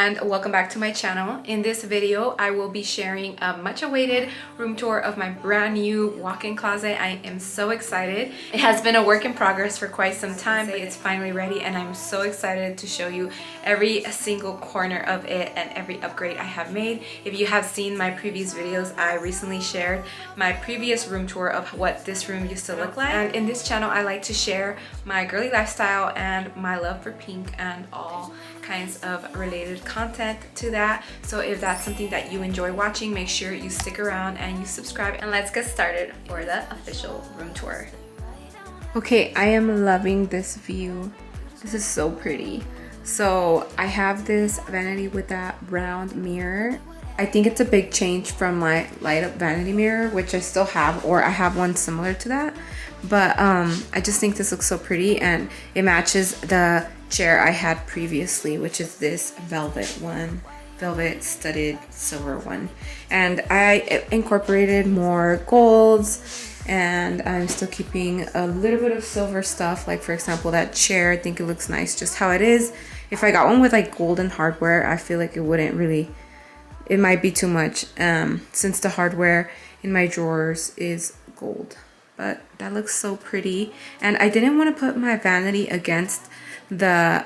and welcome back to my channel. In this video I will be sharing a much awaited room tour of my brand new walk-in closet. I am so excited. It has been a work in progress for quite some time, but it's finally ready and I'm so excited to show you every single corner of it and every upgrade I have made. If you have seen my previous videos, I recently shared my previous room tour of what this room used to look like, and in this channel I like to share my girly lifestyle and my love for pink and all kinds of related content to that. So if that's something that you enjoy watching, make sure you stick around and you subscribe, and let's get started for the official room tour. Okay, I am loving this view. This is so pretty. So I have this vanity with that round mirror. I think it's a big change from my light up vanity mirror, which I still have, or I have one similar to that. But I just think this looks so pretty and it matches the chair I had previously, which is this velvet one, velvet studded silver one. And I incorporated more golds, and I'm still keeping a little bit of silver stuff. Like for example, that chair, I think it looks nice just how it is. If I got one with like golden hardware, I feel like it wouldn't really, it might be too much since the hardware in my drawers is gold. But that looks so pretty, and I didn't want to put my vanity against the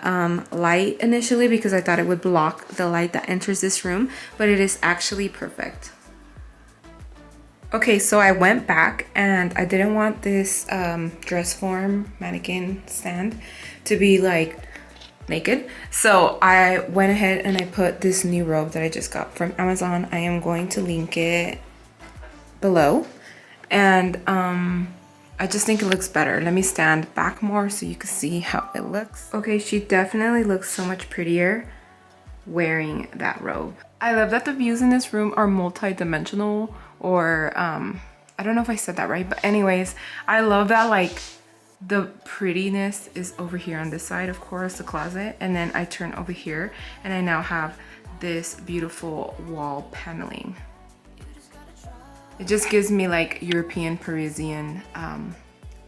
light initially because I thought it would block the light that enters this room, but it is actually perfect. Okay, so I went back and I didn't want this dress form mannequin stand to be like naked, so I went ahead and I put this new robe that I just got from Amazon. I am going to link it below. And I just think it looks better. Let me stand back more so you can see how it looks. Okay, she definitely looks so much prettier wearing that robe. I love that the views in this room are multi-dimensional, or I don't know if I said that right, but anyways, I love that like the prettiness is over here on this side, of course, the closet, and then I turn over here and I now have this beautiful wall paneling. It just gives me like European Parisian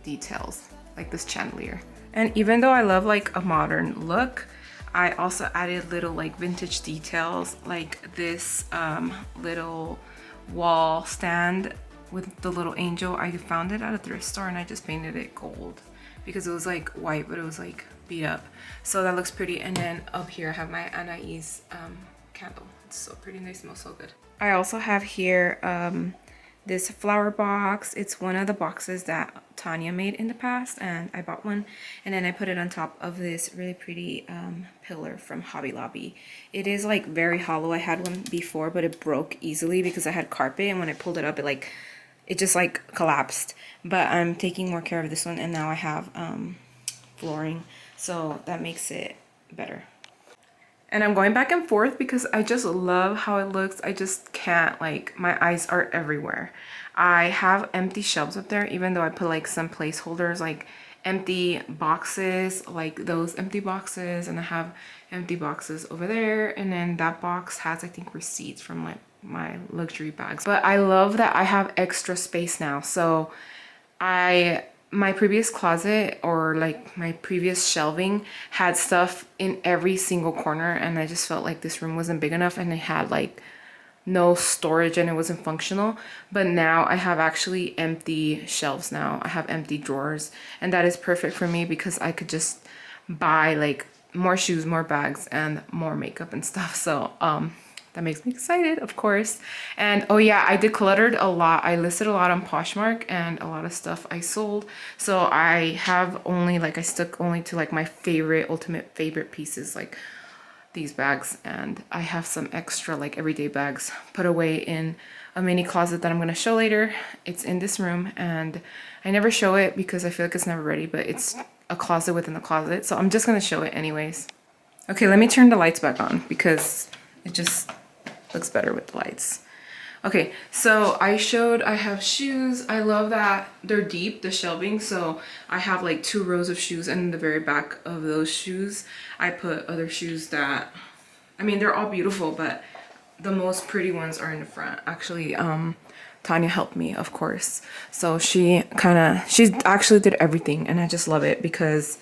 details, like this chandelier. And even though I love like a modern look, I also added little like vintage details, like this little wall stand with the little angel. I found it at a thrift store and I just painted it gold because it was like white, but it was like beat up. So that looks pretty. And then up here I have my Anais candle. It's so pretty and they smell so good. I also have here this flower box. It's one of the boxes that Thania made in the past, and I bought one, and then I put it on top of this really pretty pillar from Hobby Lobby. It is like very hollow. I had one before, but it broke easily because I had carpet, and when I pulled it up, it just like collapsed. But I'm taking more care of this one, and now I have flooring, so that makes it better. And I'm going back and forth because I just love how it looks. I just can't, like, my eyes are everywhere. I have empty shelves up there, even though I put like some placeholders, like empty boxes, like those empty boxes, and I have empty boxes over there. And then that box has, I think, receipts from like my luxury bags. But I love that I have extra space now. So my previous closet, or like my previous shelving, had stuff in every single corner, and I just felt like this room wasn't big enough and it had like no storage and it wasn't functional. But now I have actually empty shelves now. I have empty drawers, and that is perfect for me because I could just buy like more shoes, more bags, and more makeup and stuff. So that makes me excited, of course. And oh yeah, I decluttered a lot. I listed a lot on Poshmark, and a lot of stuff I sold. So I have only like, I stuck only to like my ultimate favorite pieces, like these bags. And I have some extra like everyday bags put away in a mini closet that I'm gonna show later. It's in this room, and I never show it because I feel like it's never ready, but it's a closet within the closet. So I'm just gonna show it anyways. Okay, let me turn the lights back on because it just looks better with the lights. Okay, so I have shoes. I love that they're deep, the shelving. So I have like 2 rows of shoes, and in the very back of those shoes, I put other shoes that, I mean, they're all beautiful, but the most pretty ones are in the front. Actually, Thania helped me, of course. So she actually did everything, and I just love it because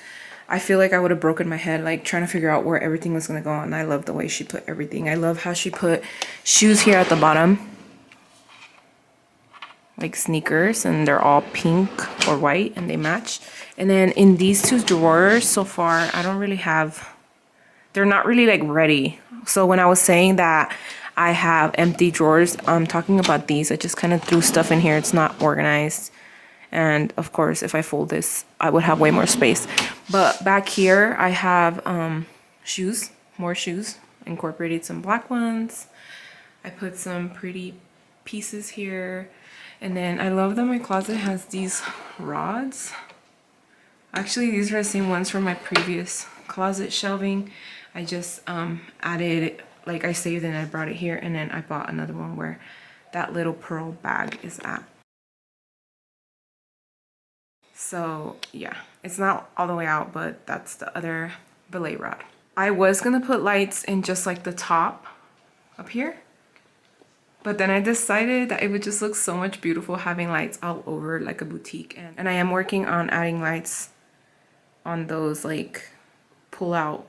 I feel like I would have broken my head like trying to figure out where everything was gonna go. And I love the way she put everything. I love how she put shoes here at the bottom, like sneakers, and they're all pink or white and they match. And then in these two drawers so far, I don't really have, they're not really like ready. So when I was saying that I have empty drawers, I'm talking about these. I just kind of threw stuff in here. It's not organized. And of course, if I fold this, I would have way more space. But back here, I have shoes, more shoes, incorporated some black ones. I put some pretty pieces here. And then I love that my closet has these rods. Actually, these are the same ones from my previous closet shelving. I just added, like I saved and I brought it here. And then I bought another one where that little pearl bag is at. So yeah, it's not all the way out, but that's the other belay rod. I was gonna put lights in just like the top up here, but then I decided that it would just look so much beautiful having lights all over like a boutique. And I am working on adding lights on those like pull out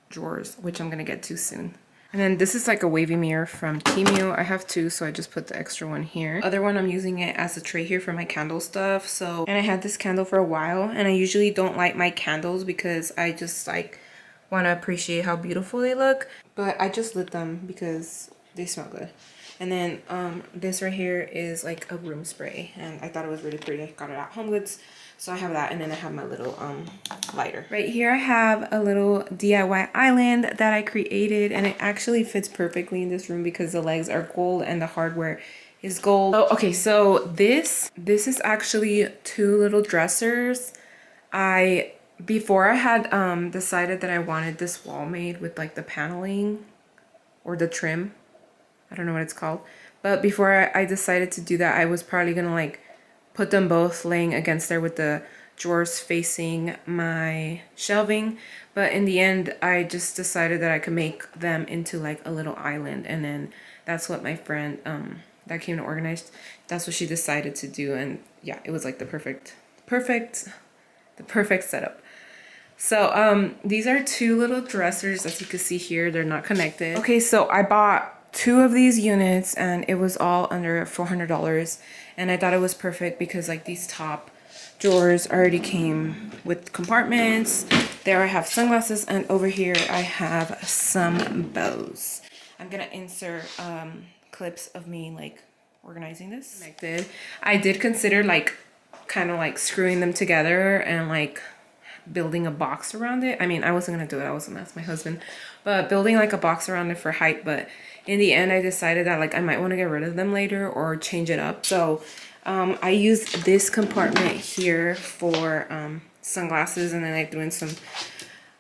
drawers, which I'm gonna get to soon. And then this is like a wavy mirror from Temu. I have two, so I just put the extra one here. Other one, I'm using it as a tray here for my candle stuff. So, and I had this candle for a while, and I usually don't light my candles because I just like want to appreciate how beautiful they look. But I just lit them because they smell good. And then this right here is like a room spray, and I thought it was really pretty. I got it at HomeGoods. So I have that, and then I have my little lighter. Right here I have a little DIY island that I created, and it actually fits perfectly in this room because the legs are gold and the hardware is gold. Oh, okay, so this is actually two little dressers. Before I had decided that I wanted this wall made with like the paneling or the trim. I don't know what it's called. But before I decided to do that, I was probably gonna like put them both laying against there with the drawers facing my shelving. But in the end, I just decided that I could make them into like a little island. And then that's what my friend that came to organize, that's what she decided to do. And yeah, it was like the perfect setup. So these are two little dressers, as you can see here. They're not connected. Okay, so I bought two of these units and it was all under $400, and I thought it was perfect because like these top drawers already came with compartments. There I have sunglasses, and over here I have some bows. I'm gonna insert clips of me like organizing this. Connected. I did consider like kind of like screwing them together and like building a box around it. I mean, I wasn't gonna do it, I was gonna ask my husband, but building like a box around it for height. But in the end, I decided that like I might want to get rid of them later or change it up. So I used this compartment here for sunglasses, and then I threw in some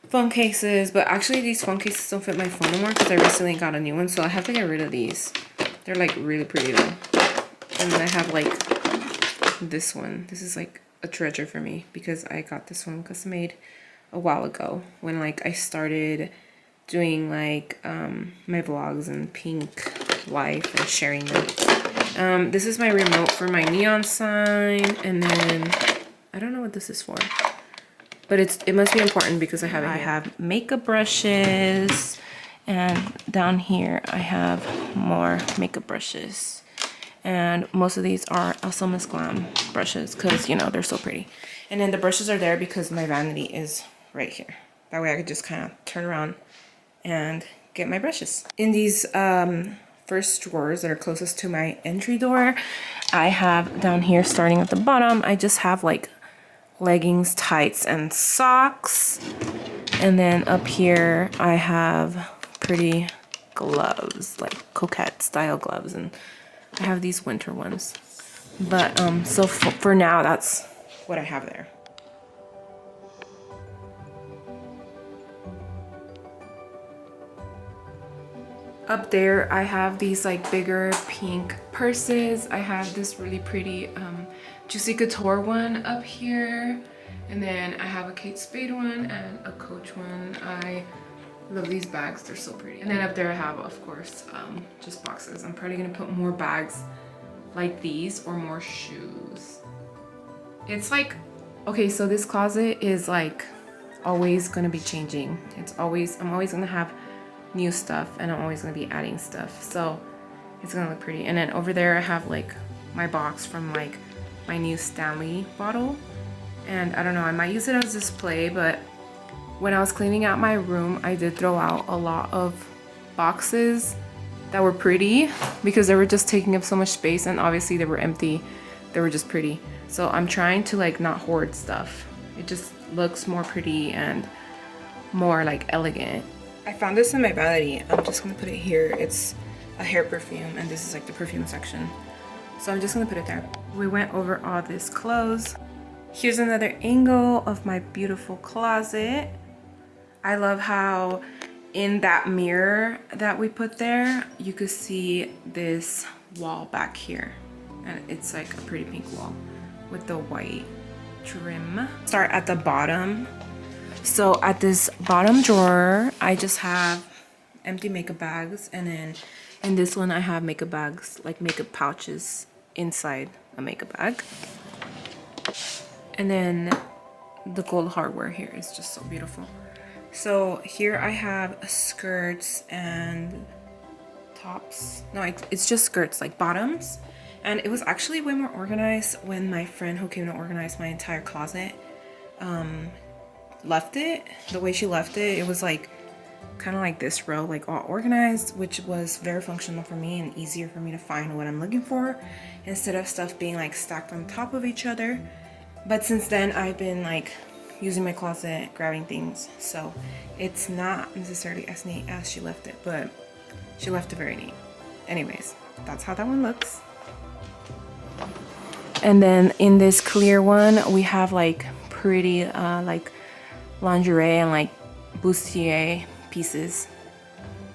phone cases. But actually these phone cases don't fit my phone anymore because I recently got a new one, so I have to get rid of these. They're like really pretty though. And then I have like this one. This is like a treasure for me because I got this one custom made a while ago when like I started doing like my vlogs and pink life and sharing them. This is my remote for my neon sign, and then I don't know what this is for, but it must be important because I have it here. I have makeup brushes, and down here I have more makeup brushes, and most of these are Slmissglam brushes because, you know, they're so pretty. And then the brushes are there because my vanity is right here. That way I could just kind of turn around and get my brushes. In these first drawers that are closest to my entry door, I have down here, starting at the bottom, I just have like leggings, tights, and socks. And then up here I have pretty gloves, like coquette style gloves, and I have these winter ones. But so for now, that's what I have there. Up there, I have these like bigger pink purses. I have this really pretty Juicy Couture one up here. And then I have a Kate Spade one and a Coach one. I love these bags, they're so pretty. And then up there I have, of course, just boxes. I'm probably gonna put more bags like these or more shoes. It's like, okay, so this closet is like always gonna be changing. I'm always gonna have new stuff, and I'm always gonna be adding stuff. So it's gonna look pretty. And then over there I have like my box from like my new Stanley bottle. And I don't know, I might use it as display, but when I was cleaning out my room, I did throw out a lot of boxes that were pretty because they were just taking up so much space, and obviously they were empty. They were just pretty. So I'm trying to like not hoard stuff. It just looks more pretty and more like elegant. I found this in my Vanity. I'm just gonna put it here. It's a hair perfume, and this is like the perfume section. So I'm just gonna put it there. We went over all this clothes. Here's another angle of my beautiful closet. I love how in that mirror that we put there, you could see this wall back here. And it's like a pretty pink wall with the white trim. Start at the bottom. So at this bottom drawer, I just have empty makeup bags. And then in this one, I have makeup bags, like makeup pouches inside a makeup bag. And then the gold hardware here is just so beautiful. So here I have skirts and tops. No, it's just skirts, like bottoms. And it was actually way more organized when my friend who came to organize my entire closet left it. The way she left it, it was like kind of like this row, like all organized, which was very functional for me and easier for me to find what I'm looking for instead of stuff being like stacked on top of each other. But since then, I've been like using my closet, grabbing things. So it's not necessarily as neat as she left it, but she left it very neat. Anyways, that's how that one looks. And then in this clear one, we have like pretty like lingerie and like bustier pieces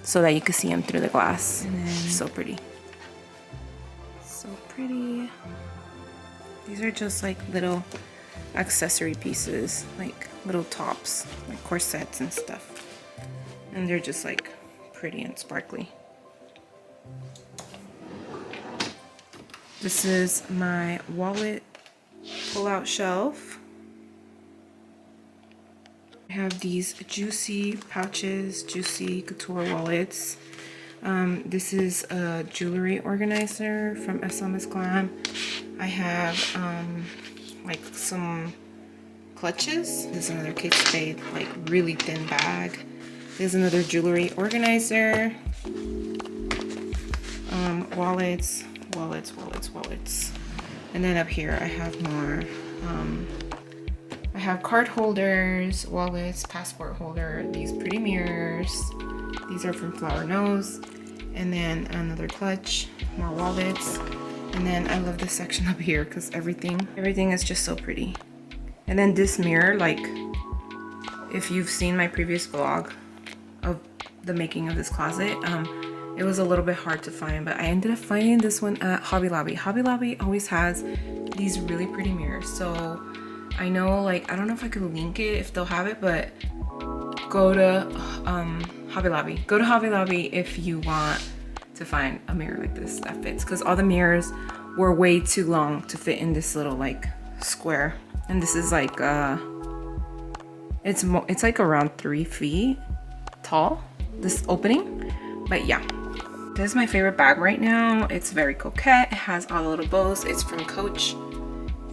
so that you can see them through the glass. And then, so pretty. So pretty. These are just like little accessory pieces, like little tops, like corsets and stuff. And they're just like pretty and sparkly. This is my wallet pull-out shelf. I have these juicy pouches, juicy couture wallets. This is a jewelry organizer from SELICOR. I have like some clutches. This is another Kate Spade, like really thin bag. There's another jewelry organizer. Wallets. And then up here I have more. I have card holders, wallets, passport holder, these pretty mirrors. These are from Flower Nose. And then another clutch, more wallets. And then I love this section up here because everything is just so pretty. And then this mirror, like if you've seen my previous vlog of the making of this closet, it was a little bit hard to find, but I ended up finding this one at Hobby Lobby. Hobby Lobby always has these really pretty mirrors. So I know, like, I don't know if I could link it if they'll have it, but go to Hobby Lobby. Go to Hobby Lobby if you want to find a mirror like this that fits, because all the mirrors were way too long to fit in this little like square. And this is like it's like around 3 feet tall, this opening. But yeah, this is my favorite bag right now. It's very coquette. It has all the little bows. It's from Coach.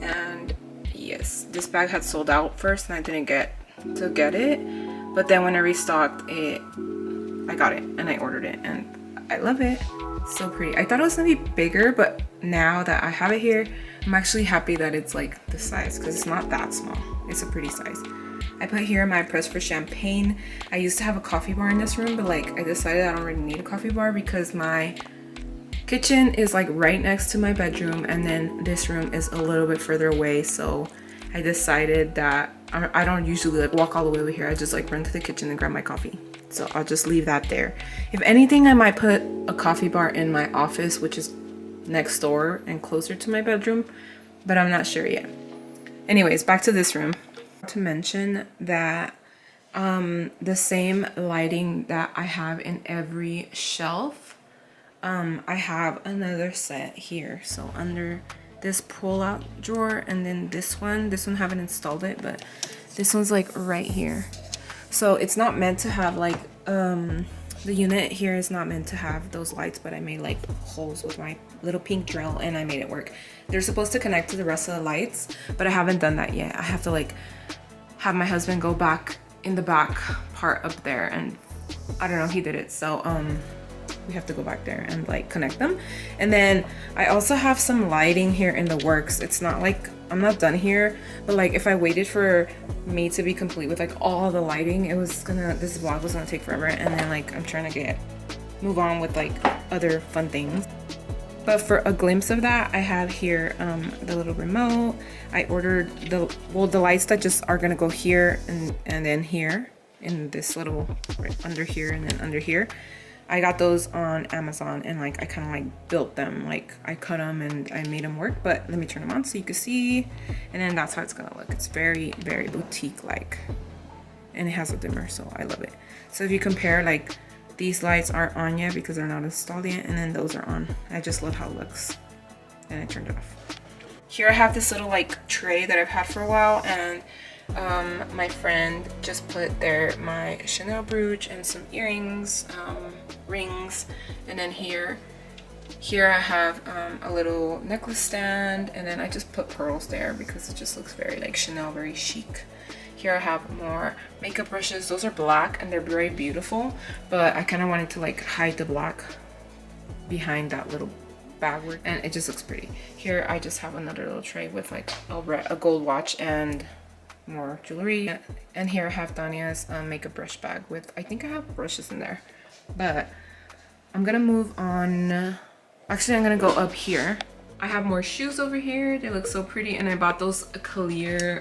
And yes, this bag had sold out first and I didn't get to get it, but then when I restocked it, I got it and I ordered it and I love it. So pretty. I thought it was gonna be bigger, but now that I have it here, I'm actually happy that it's like this size because it's not that small. It's a pretty size. I put here my press for champagne. I used to have a coffee bar in this room, but like I decided I don't really need a coffee bar because my kitchen is like right next to my bedroom and then this room is a little bit further away. So I decided that I don't usually like walk all the way over here. I just like run to the kitchen and grab my coffee. So I'll just leave that there. If anything, I might put a coffee bar in my office, which is next door and closer to my bedroom, but I'm not sure yet. Anyways, back to this room. To mention that the same lighting that I have in every shelf, I have another set here. So under this pull-out drawer and then this one haven't installed it, but This one's like right here. So it's not meant to have like, the unit here is not meant to have those lights, but I made like holes with my little pink drill and I made it work. They're supposed to connect to the rest of the lights, but I haven't done that yet. I have to like have my husband go back in the back part up there, and I don't know, he did it. So we have to go back there and like connect them. And then I also have some lighting here in the works. It's not like I'm not done here, but like if I waited for me to be complete with like all the lighting, this vlog was gonna take forever. And then like I'm trying to move on with like other fun things. But for a glimpse of that, I have here the little remote. I ordered the lights that just are gonna go here and then here in this little right under here and then under here. I got those on Amazon, and like I kind of like built them, like I cut them and I made them work. But let me turn them on so you can see, and then that's how it's gonna look. It's very, very boutique like, and it has a dimmer, so I love it. So if you compare, like these lights aren't on yet because they're not installed yet, and then those are on. I just love how it looks, and I turned it off. Here I have this little like tray that I've had for a while, and my friend just put there my Chanel brooch and some earrings, rings, and then here I have a little necklace stand, and then I just put pearls there because it just looks very like Chanel, very chic. Here I have more makeup brushes. Those are black and they're very beautiful, but I kind of wanted to like hide the black behind that little bag, and it just looks pretty. Here I just have another little tray with like a gold watch and more jewelry, and here I have Thania's makeup brush bag with, I think I have brushes in there. But I'm gonna move on. Actually, I'm gonna go up here. I have more shoes over here. They look so pretty, and I bought those clear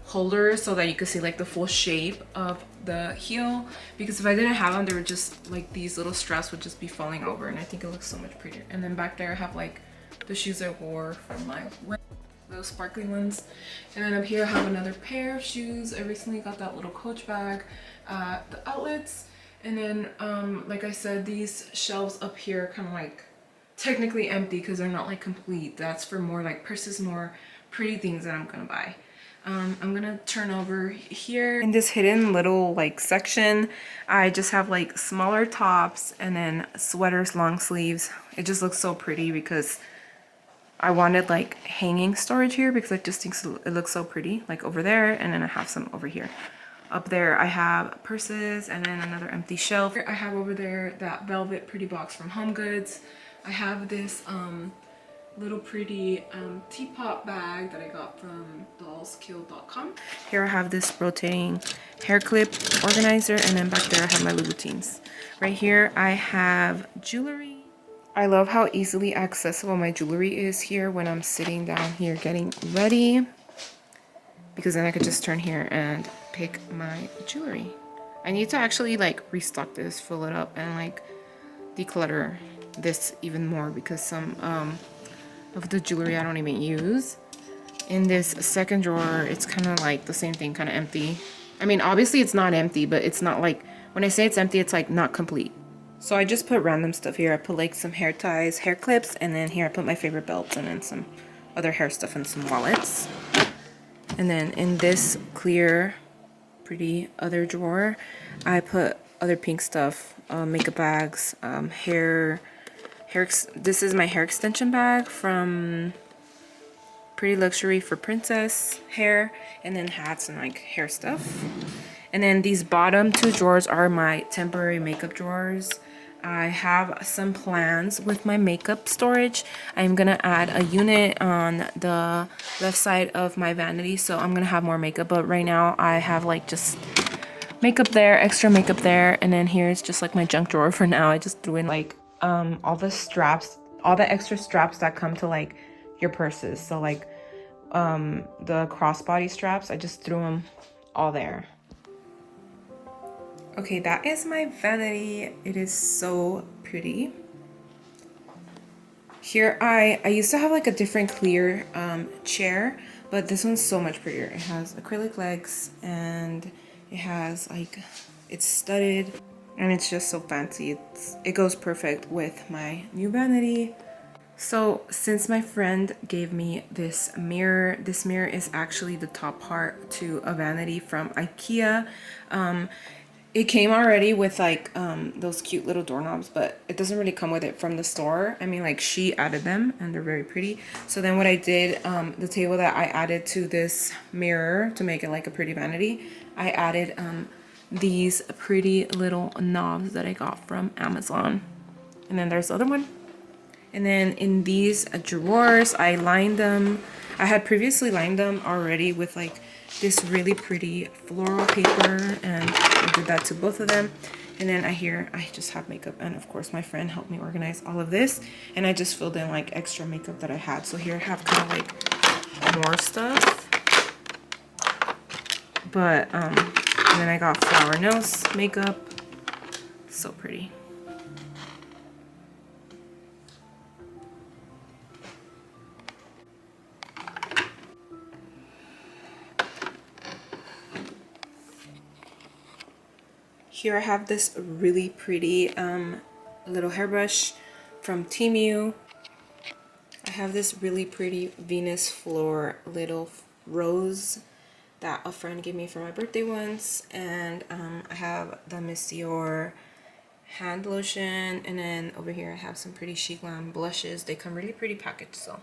holders so that you could see like the full shape of the heel, because if I didn't have them, they were just like these little straps would just be falling over, and I think it looks so much prettier. And then back there I have like the shoes I wore from my wedding, those sparkly ones. And then up here I have another pair of shoes. I recently got that little Coach bag at the outlets. And then like I said, these shelves up here are kind of like technically empty because they're not like complete. That's for more like purses, more pretty things that I'm gonna buy. I'm gonna turn over here. In this hidden little like section, I just have like smaller tops and then sweaters, long sleeves. It just looks so pretty because I wanted like hanging storage here because I just think it looks so pretty, like over there, and then I have some over here. Up there I have purses and then another empty shelf. I have over there that velvet pretty box from Home Goods. I have this little pretty teapot bag that I got from dollskill.com. Here I have this rotating hair clip organizer, and then back there I have my Louboutins. Right here I have jewelry. I love how easily accessible my jewelry is here when I'm sitting down here getting ready, because then I could just turn here and pick my jewelry. I need to actually like restock this, fill it up, and like declutter this even more because some of the jewelry I don't even use. In this second drawer, it's kind of like the same thing, kind of empty. I mean, obviously it's not empty, but it's not like, when I say it's empty, it's like not complete. So I just put random stuff here. I put like some hair ties, hair clips, and then here I put my favorite belts, and then some other hair stuff and some wallets. And then in this clear, pretty other drawer, I put other pink stuff, makeup bags, this is my hair extension bag from Pretty Luxury for princess hair, and then hats and like hair stuff. And then these bottom two drawers are my temporary makeup drawers. I have some plans with my makeup storage. I'm gonna add a unit on the left side of my vanity, so I'm gonna have more makeup, but right now I have like just makeup there, extra makeup there, and then here's just like my junk drawer for now. I just threw in like all the straps, all the extra straps that come to like your purses. So like the crossbody straps, I just threw them all there. Okay, that is my vanity. It is so pretty. Here I used to have like a different clear chair, but this one's so much prettier. It has acrylic legs and it has like, it's studded, and it's just so fancy. It goes perfect with my new vanity. So since my friend gave me this mirror is actually the top part to a vanity from IKEA. It came already with like those cute little doorknobs, but it doesn't really come with it from the store. I mean, like she added them and they're very pretty. So then what I did, the table that I added to this mirror to make it like a pretty vanity, I added these pretty little knobs that I got from Amazon. And then there's the other one. And then in these drawers, I lined them. I had previously lined them already with like this really pretty floral paper, and I did that to both of them. And then I just have makeup, and of course my friend helped me organize all of this, and I just filled in like extra makeup that I had. So here I have kind of like more stuff, but and then I got flower nose makeup. So pretty. Here I have this really pretty little hairbrush from Temu. I have this really pretty Venus floor little rose that a friend gave me for my birthday once. And I have the Miss Dior hand lotion. And then over here I have some pretty SELICOR blushes. They come really pretty packaged, so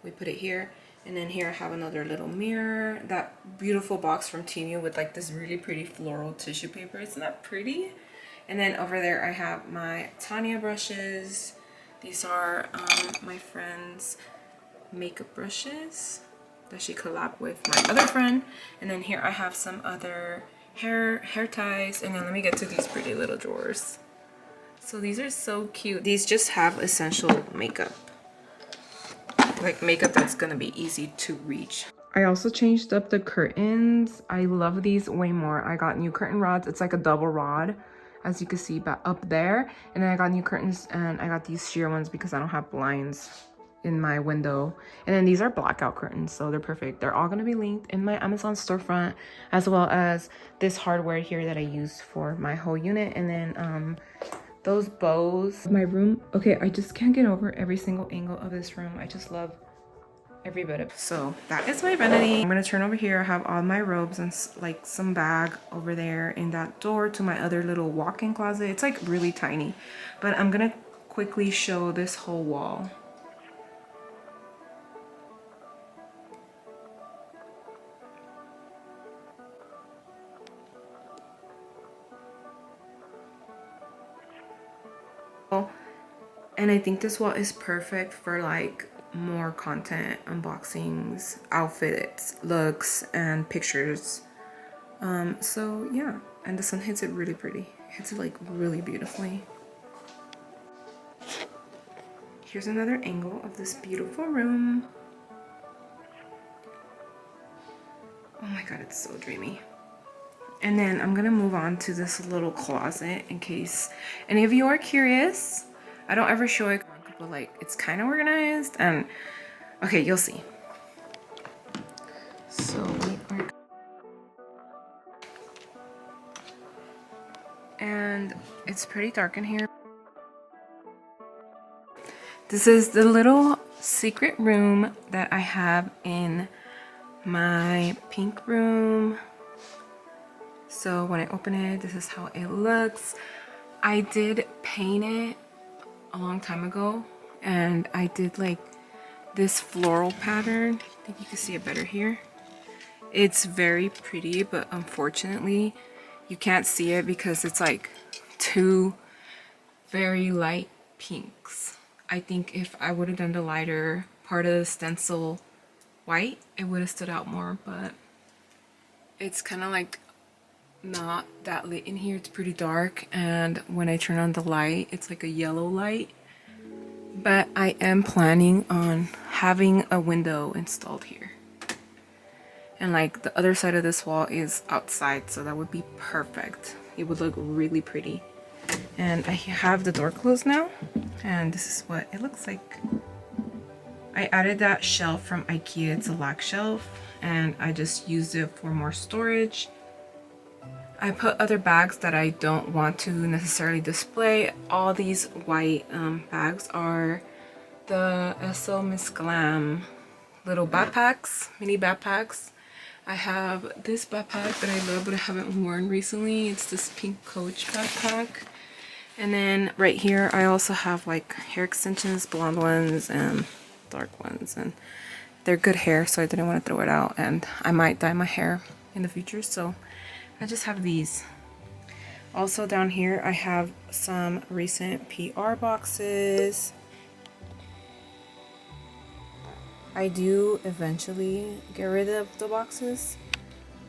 we put it here. And then here I have another little mirror, that beautiful box from Temu with like this really pretty floral tissue paper. Isn't that pretty? And then over there I have my Thania brushes. These are my friend's makeup brushes that she collabed with my other friend. And then here I have some other hair ties. And then let me get to these pretty little drawers. So these are so cute. These just have essential makeup. Like makeup that's gonna be easy to reach. I also changed up the curtains. I love these way more. I got new curtain rods. It's like a double rod, as you can see back up there. And then I got new curtains, and I got these sheer ones because I don't have blinds in my window. And then these are blackout curtains, so they're perfect. They're all gonna be linked in my Amazon storefront, as well as this hardware here that I used for my whole unit. And then those bows. My room, okay, I just can't get over every single angle of this room. I just love every bit of it. So that is my vanity. I'm gonna turn over here. I have all my robes and like some bag over there in that door to my other little walk-in closet. It's like really tiny, but I'm gonna quickly show this whole wall. And I think this wall is perfect for like more content, unboxings, outfits, looks, and pictures. So yeah, and the sun hits it really pretty. It hits it like really beautifully. Here's another angle of this beautiful room. Oh my god, it's so dreamy. And then I'm gonna move on to this little closet in case any of you are curious. I don't ever show it, but like it's kind of organized, and okay, you'll see. So we are, and it's pretty dark in here. This is the little secret room that I have in my pink room. So when I open it, this is how it looks. I did paint it a long time ago, and I did like this floral pattern. I think you can see it better here. It's very pretty, but unfortunately you can't see it because it's like two very light pinks. I think if I would have done the lighter part of the stencil white, it would have stood out more, but it's kind of like not that lit in here. It's pretty dark, and when I turn on the light, it's like a yellow light. But I am planning on having a window installed here, and like the other side of this wall is outside, so that would be perfect. It would look really pretty. And I have the door closed now, and this is what it looks like. I added that shelf from IKEA. It's a black shelf, and I just used it for more storage. I put other bags that I don't want to necessarily display. All these white bags are the Slmissglam little backpacks, mini backpacks. I have this backpack that I love but I haven't worn recently. It's this pink Coach backpack. And then right here I also have like hair extensions, blonde ones and dark ones, and they're good hair, so I didn't want to throw it out, and I might dye my hair in the future, so I just have these. Also down here I have some recent PR boxes. I do eventually get rid of the boxes,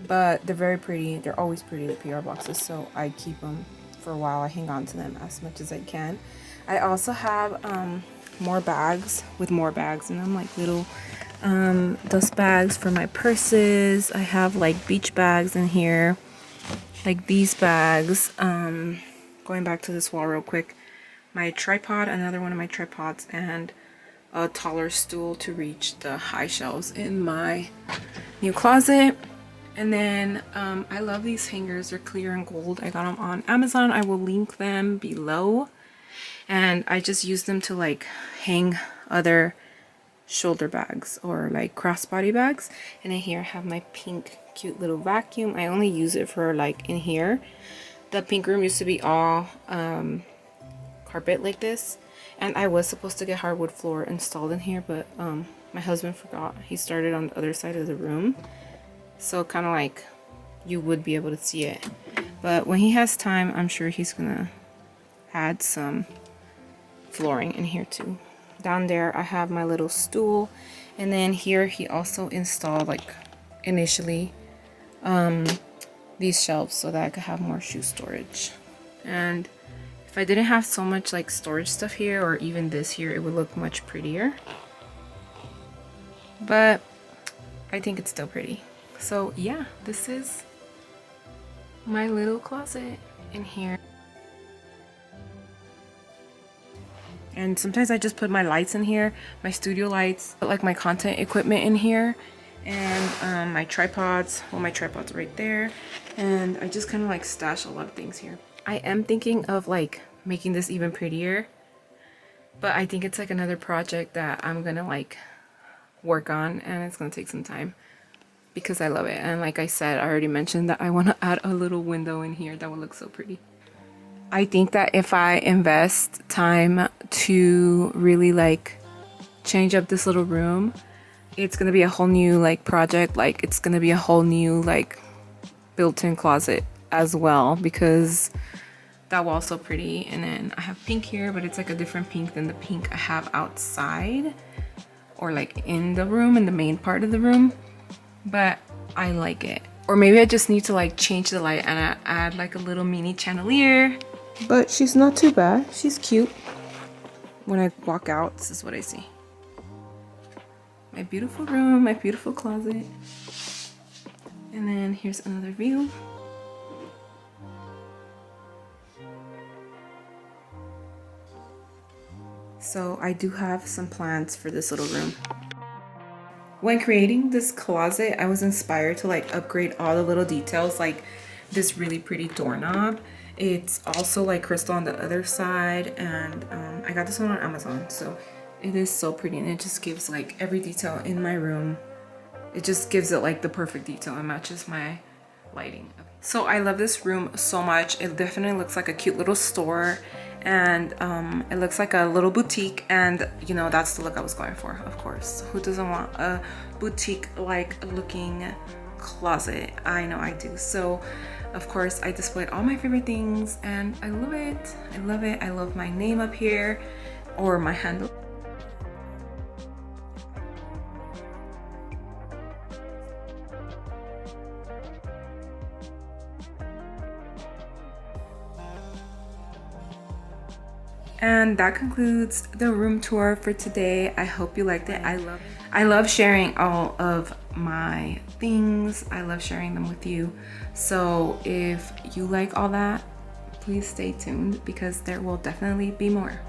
but they're very pretty. They're always pretty, the PR boxes, so I keep them for a while. I hang on to them as much as I can. I also have more bags with more bags in them, like little dust bags for my purses. I have like beach bags in here, like these bags. Going back to this wall real quick, my tripod, another one of my tripods, and a taller stool to reach the high shelves in my new closet. And then I love these hangers. They're clear and gold. I got them on Amazon. I will link them below. And I just use them to like hang other shoulder bags or like crossbody bags. And in here I have my pink cute little vacuum. I only use it for like in here. The pink room used to be all carpet like this, and I was supposed to get hardwood floor installed in here, but my husband forgot. He started on the other side of the room, so kind of like you would be able to see it, but when he has time I'm sure he's gonna add some flooring in here too. Down there I have my little stool, and then here he also installed like initially these shelves so that I could have more shoe storage. And if I didn't have so much like storage stuff here, or even this here, it would look much prettier, but I think it's still pretty. So yeah, this is my little closet in here. And sometimes I just put my lights in here, my studio lights, put like my content equipment in here, and my tripods. Well, my tripod's right there, and I just kind of like stash a lot of things here. I am thinking of like making this even prettier, but I think it's like another project that I'm gonna like work on, and it's gonna take some time because I love it. And like I said, I already mentioned that I want to add a little window in here that would look so pretty. I think that if I invest time to really like change up this little room, it's gonna be a whole new like project. Like it's gonna be a whole new like built-in closet as well, because that wall's so pretty. And then I have pink here, but it's like a different pink than the pink I have outside or like in the room, in the main part of the room, but I like it. Or maybe I just need to like change the light and add like a little mini chandelier. But she's not too bad. She's cute. When I walk out, this is what I see. My beautiful room, my beautiful closet. And then here's another view. So I do have some plans for this little room. When creating this closet, I was inspired to like upgrade all the little details, like this really pretty doorknob. It's also like crystal on the other side, and I got this one on Amazon. So it is so pretty, and it just gives like every detail in my room. It just gives it like the perfect detail and matches my lighting. So I love this room so much. It definitely looks like a cute little store, and it looks like a little boutique, and you know, that's the look I was going for, of course. Who doesn't want a boutique like looking closet? I know I do. So of course I displayed all my favorite things, and I love it. I love it. I love my name up here, or my handle. And that concludes the room tour for today. I hope you liked it. I love sharing all of my things. I love sharing them with you. So if you like all that, please stay tuned because there will definitely be more.